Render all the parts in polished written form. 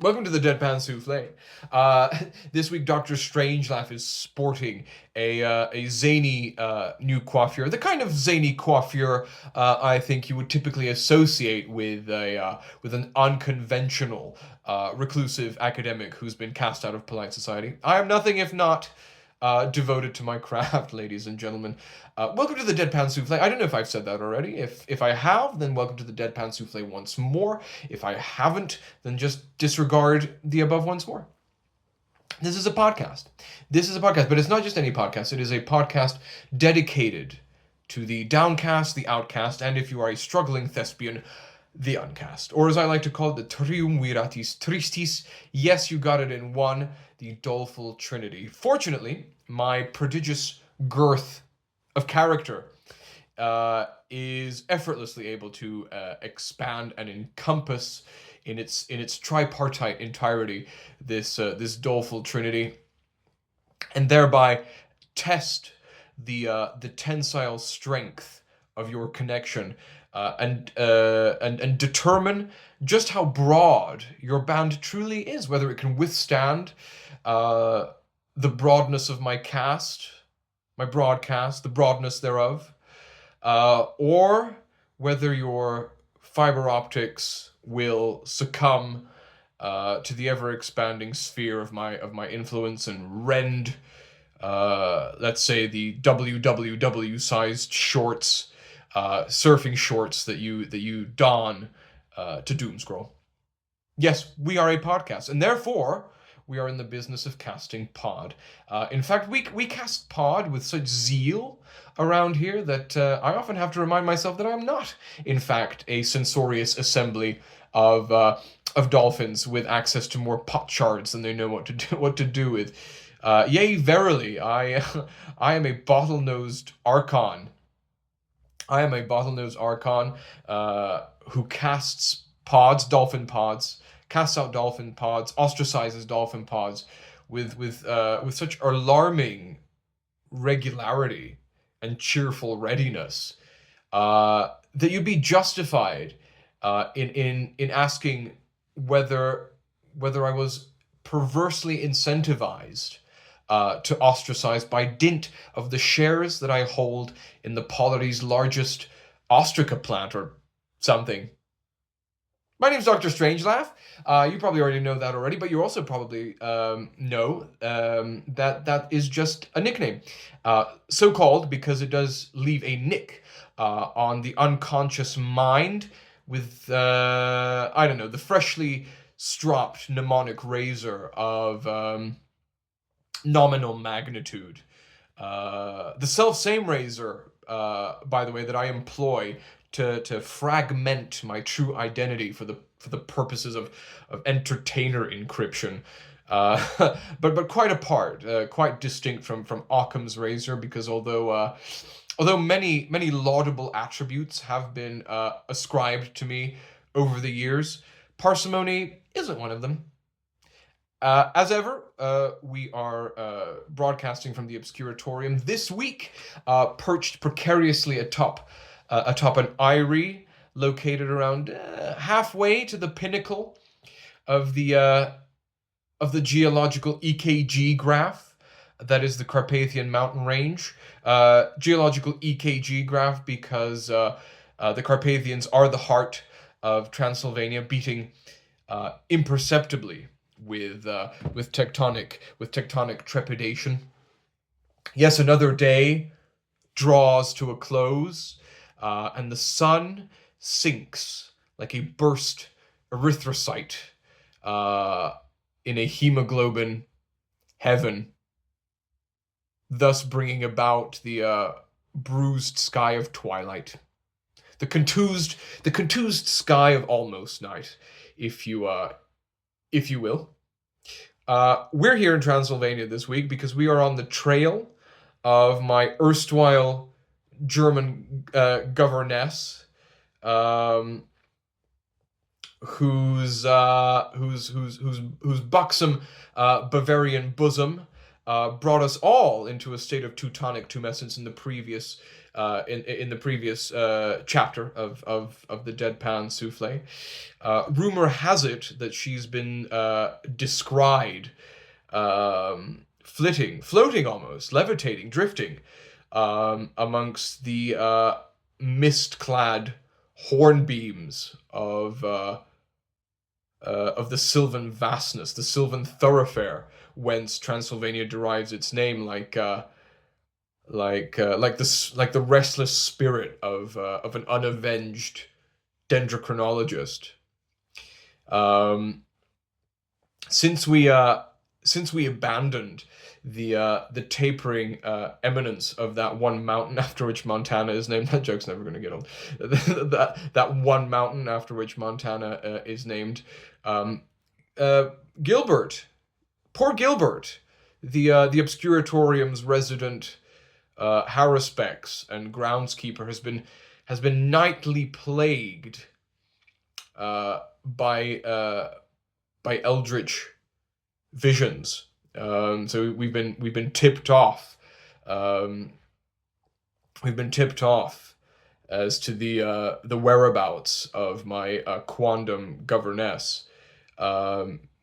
Welcome to the Deadpan Soufflé. This week, Doctor Strangelove is sporting a zany new coiffure, the kind of zany coiffure I think you would typically associate with an unconventional, reclusive academic who's been cast out of polite society. I am nothing if not devoted to my craft, ladies and gentlemen. Welcome to the Deadpan Soufflé. I don't know if I've said that already. If I have, then welcome to the Deadpan Soufflé once more. If I haven't, then just disregard the above once more. This is a podcast. This is a podcast, but it's not just any podcast. It is a podcast dedicated to the downcast, the outcast, and if you are a struggling thespian, the uncast. Or as I like to call it, the triumviratis tristis. Yes, you got it in one, the doleful trinity. Fortunately, my prodigious girth of character is effortlessly able to expand and encompass in its tripartite entirety this doleful trinity, and thereby test the tensile strength of your connection, and determine just how broad your band truly is, whether it can withstand the broadness of my cast, my broadcast, the broadness thereof, or whether your fiber optics will succumb to the ever expanding sphere of my influence and rend, let's say, the WWW sized shorts, surfing shorts that you don to doomscroll. Yes, we are a podcast, and therefore we are in the business of casting pod. In fact, we cast pod with such zeal around here that I often have to remind myself that I'm not, in fact, a censorious assembly of dolphins with access to more pot shards than they know what to do with. Yea, verily, I am a bottle-nosed archon. I am a bottlenose archon who casts pods, dolphin pods, casts out dolphin pods, ostracizes dolphin pods with such alarming regularity and cheerful readiness that you'd be justified in asking whether I was perversely incentivized to ostracize by dint of the shares that I hold in the Polity's largest ostraca plant or something. My name's Dr. Strangelove. You probably already know that already, but you also probably know that is just a nickname. So called because it does leave a nick on the unconscious mind with, I don't know, the freshly stropped mnemonic razor of nominal magnitude. The self-same razor, by the way, that I employ to fragment my true identity for the purposes of entertainer encryption. But quite apart, quite distinct from Occam's razor, because although many laudable attributes have been ascribed to me over the years, parsimony isn't one of them. As ever, we are broadcasting from the Obscuratorium this week, perched precariously atop an eyrie located around halfway to the pinnacle of the geological EKG graph that is the Carpathian Mountain Range. Geological EKG graph because the Carpathians are the heart of Transylvania, beating imperceptibly with tectonic trepidation. Yes, another day draws to a close, and the sun sinks like a burst erythrocyte in a hemoglobin heaven, thus bringing about the bruised sky of twilight, the contused sky of almost night, if you will. We're here in Transylvania this week because we are on the trail of my erstwhile German governess, whose buxom Bavarian bosom brought us all into a state of Teutonic tumescence in the previous in the previous chapter of the Deadpan Soufflé. Rumor has it that she's been descried floating almost, levitating, drifting amongst the mist-clad hornbeams of the sylvan vastness, the sylvan thoroughfare, whence Transylvania derives its name, like the restless spirit of an unavenged dendrochronologist. Since we abandoned the tapering eminence of that one mountain after which Montana is named. That joke's never going to get old. that one mountain after which Montana is named. Gilbert, poor Gilbert, the Obscuratorium's resident haruspex and groundskeeper has been nightly plagued by eldritch visions. So we've been tipped off. We've been tipped off as to the whereabouts of my quondam governess.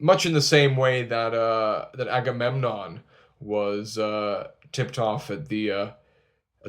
Much in the same way that Agamemnon was tipped off at the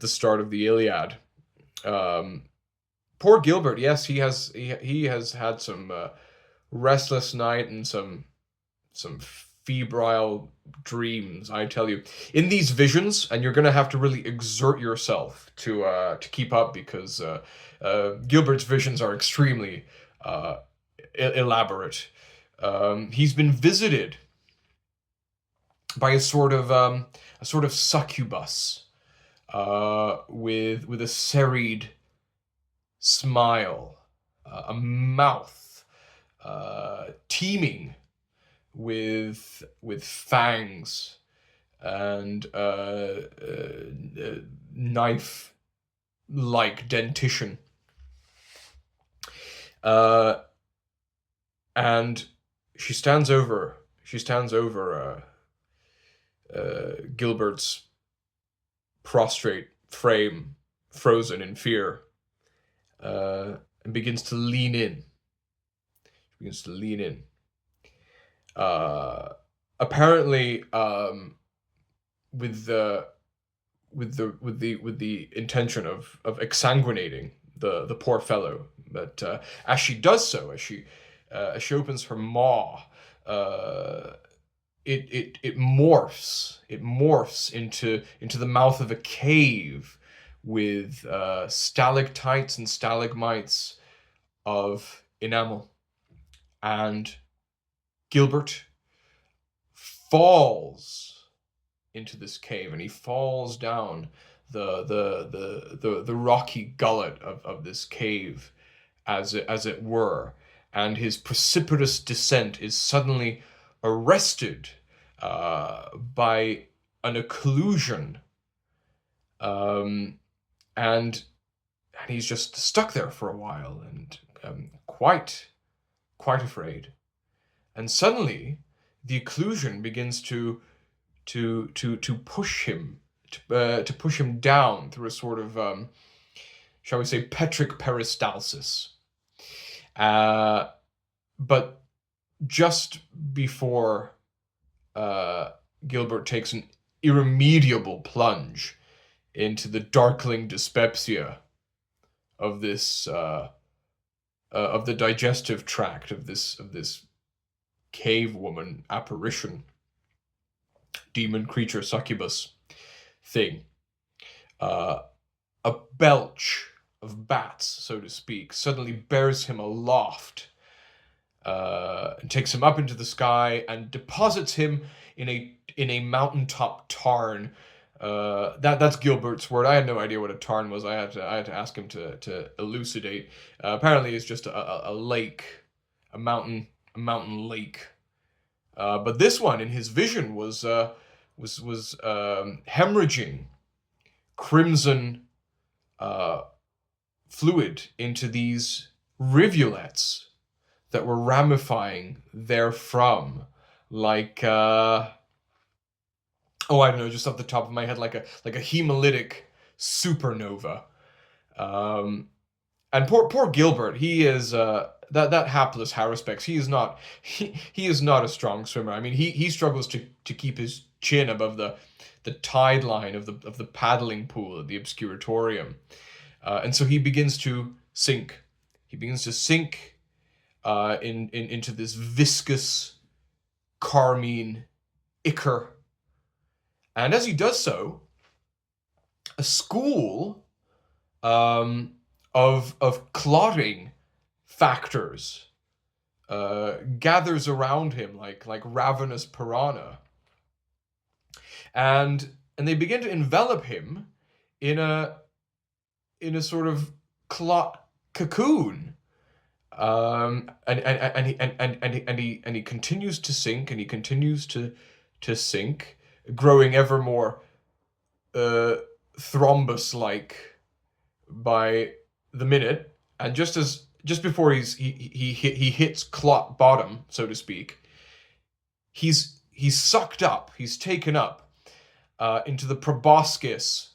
start of the Iliad. Poor Gilbert. Yes, he has had some restless night and some febrile dreams, I tell you. In these visions, and you're going to have to really exert yourself to keep up, because Gilbert's visions are extremely elaborate. He's been visited by a sort of succubus with a serried smile, a mouth teeming with fangs and knife-like dentition, and she stands over Gilbert's prostrate frame, frozen in fear, and begins to lean in. Apparently, with the intention of exsanguinating the poor fellow, but as she does so, as she opens her maw, it morphs into the mouth of a cave with stalactites and stalagmites of enamel, and Gilbert falls into this cave, and he falls down the rocky gullet of this cave, as it were, and his precipitous descent is suddenly arrested by an occlusion, and he's just stuck there for a while, and quite afraid. And suddenly, the occlusion begins to push him down through a sort of shall we say, petric peristalsis. But just before Gilbert takes an irremediable plunge into the darkling dyspepsia of this of the digestive tract of this cave woman apparition, demon creature succubus thing, a belch of bats, so to speak, suddenly bears him aloft, and takes him up into the sky and deposits him in a mountaintop tarn. That's Gilbert's word. I had no idea what a tarn was. I had to ask him to elucidate. Apparently, it's just a lake, a mountain lake. But this one, in his vision, was hemorrhaging crimson fluid into these rivulets that were ramifying therefrom, like I don't know, just off the top of my head, like a hemolytic supernova. And poor Gilbert, he is that hapless Haruspex. He is not a strong swimmer. I mean, he struggles to keep his chin above the tide line of the paddling pool at the Obscuratorium, and so he begins to sink. He begins to sink into this viscous carmine ichor, and as he does so, a school of clotting factors gathers around him like ravenous piranha, and they begin to envelop him in a sort of clot cocoon. And he continues to sink, and he continues to sink, growing ever more thrombus-like by the minute. And just before he hits clot bottom, so to speak, he's sucked up, he's taken up into the proboscis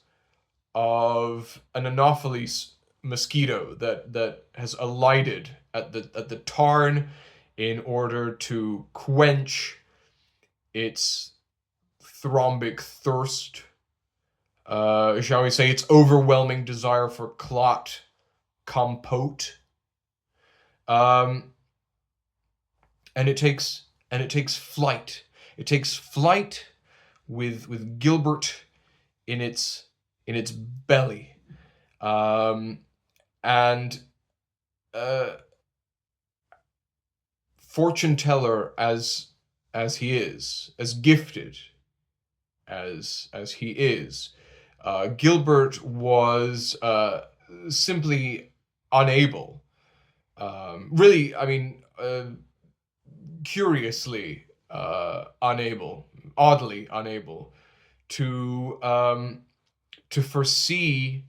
of an Anopheles mosquito that has alighted at the tarn in order to quench its thrombic thirst, shall we say, its overwhelming desire for clot compote. And it takes flight. It takes flight with Gilbert in its belly. And fortune teller as he is, as gifted as he is, Gilbert was simply unable, really, I mean, curiously unable, oddly unable to foresee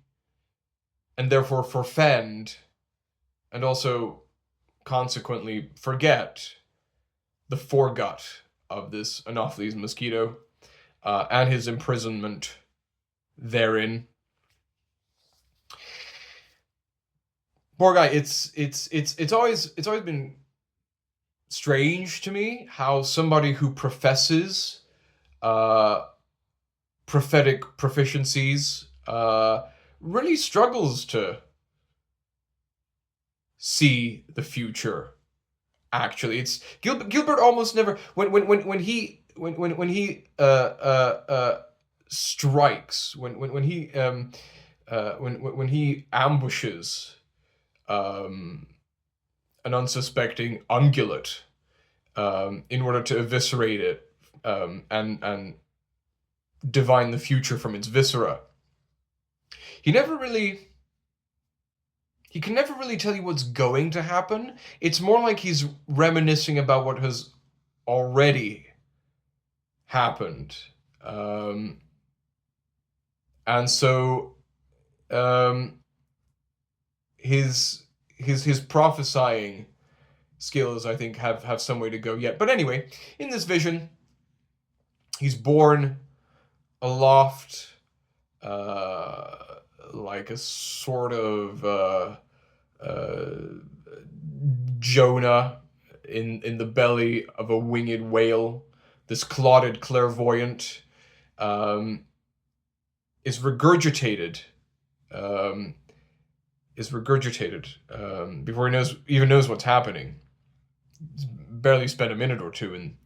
and therefore forfend, and also consequently forget, the foregut of this Anopheles mosquito and his imprisonment therein. Poor guy. It's always been strange to me how somebody who professes prophetic proficiencies really struggles to see the future. Actually, it's Gilbert almost never, when he strikes, when he ambushes an unsuspecting ungulate in order to eviscerate it and divine the future from its viscera. He can never really tell you what's going to happen. It's more like he's reminiscing about what has already happened. And so his prophesying skills, I think, have some way to go yet. But anyway, in this vision, he's borne aloft like a sort of Jonah in the belly of a winged whale. This clotted clairvoyant is regurgitated before he even knows what's happening. He's barely spent a minute or two in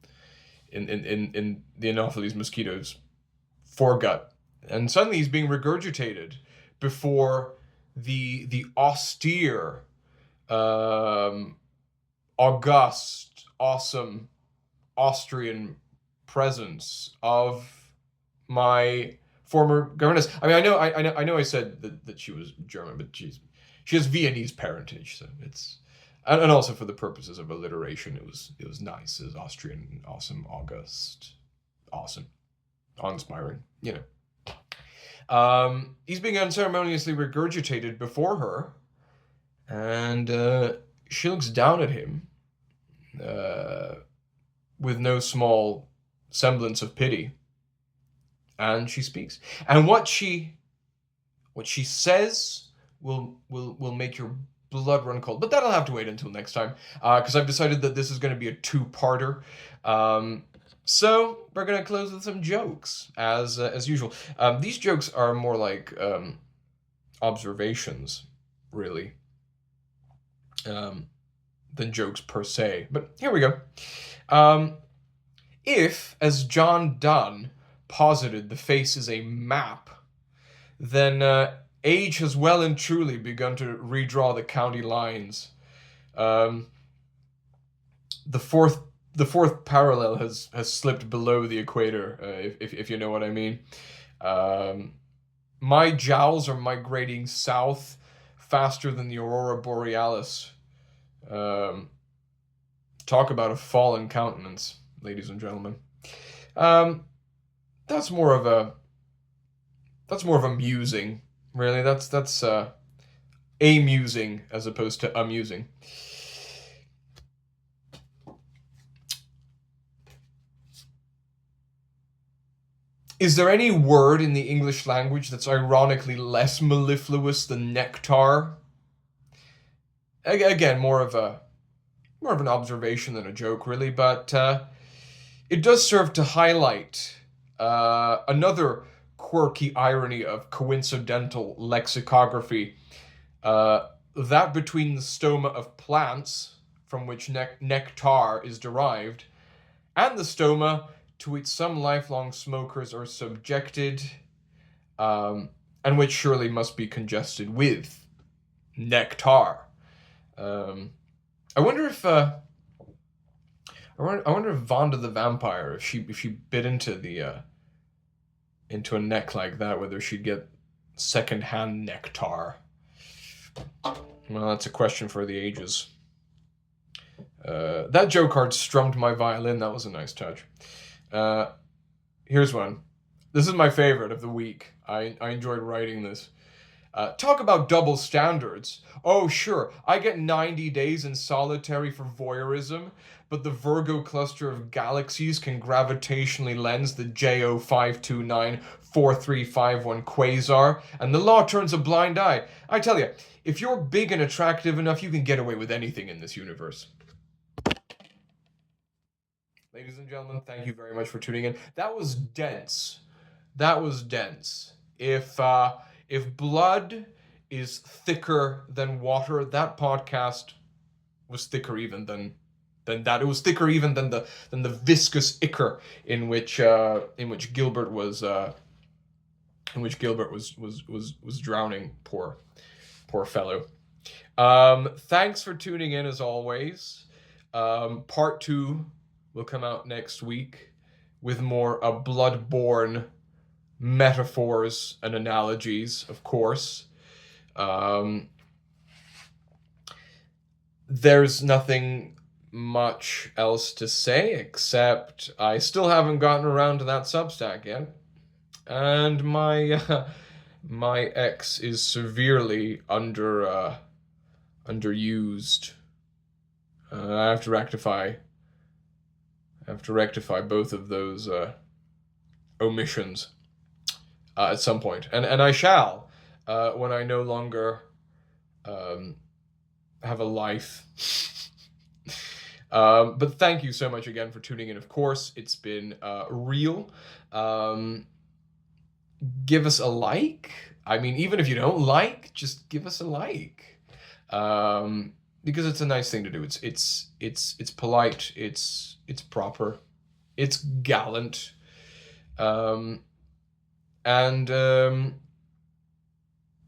the Anopheles mosquito's foregut, and suddenly he's being regurgitated before the austere, august, awesome Austrian presence of my former governess. I mean, I know I said that she was German, but she has Viennese parentage, so it's, and also for the purposes of alliteration, it was nice. It was Austrian, awesome, august, awesome, awe-inspiring, you know. He's being unceremoniously regurgitated before her, and she looks down at him with no small semblance of pity, and she speaks. And what she What she says will make your blood run cold. But that'll have to wait until next time, because I've decided that this is going to be a two-parter. So we're gonna close with some jokes, as usual. These jokes are more like observations, really, than jokes per se. But here we go. If, as John Donne posited, the face is a map, then age has well and truly begun to redraw the county lines. The fourth parallel has slipped below the equator, if you know what I mean. My jowls are migrating south faster than the aurora borealis. Talk about a fallen countenance, ladies and gentlemen. That's more of a musing, really. That's amusing as opposed to amusing. Is there any word in the English language that's ironically less mellifluous than nectar? Again, more of an observation than a joke, really, but it does serve to highlight another quirky irony of coincidental lexicography, that between the stoma of plants, from which nectar is derived, and the stoma to which some lifelong smokers are subjected, and which surely must be congested with nectar. I wonder if Vonda the vampire, if she bit into a neck like that, whether she'd get secondhand nectar. Well, that's a question for the ages. That joke card strummed my violin. That was a nice touch. Here's one. This is my favorite of the week. I enjoyed writing this. Talk about double standards. Oh, sure, I get 90 days in solitary for voyeurism, but the Virgo cluster of galaxies can gravitationally lens the JO5294351 quasar, and the law turns a blind eye. I tell you, if you're big and attractive enough, you can get away with anything in this universe. Ladies and gentlemen, thank you very much for tuning in. That was dense. If blood is thicker than water, that podcast was thicker even than that. It was thicker even than the viscous ichor in which Gilbert was drowning. Poor fellow. Thanks for tuning in as always. Part 2 will come out next week with more blood-borne metaphors and analogies, of course. There's nothing much else to say except I still haven't gotten around to that Substack yet, and my ex is severely underused. I have to rectify both of those omissions at some point, and I shall when I no longer have a life. But thank you so much again for tuning in. Of course, it's been real. Give us a like. I mean, even if you don't like, just give us a like. Because it's a nice thing to do. It's polite. It's proper. It's gallant. And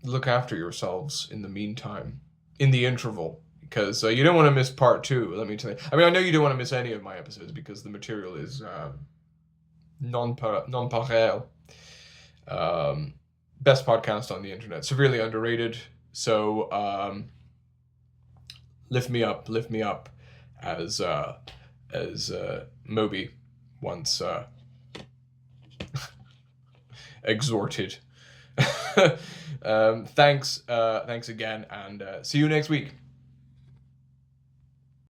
look after yourselves in the meantime, in the interval, because you don't want to miss part 2. Let me tell you. I mean, I know you don't want to miss any of my episodes because the material is non-pareil. Best podcast on the internet, severely underrated. So lift me up, as Moby once exhorted. Thanks again, and see you next week.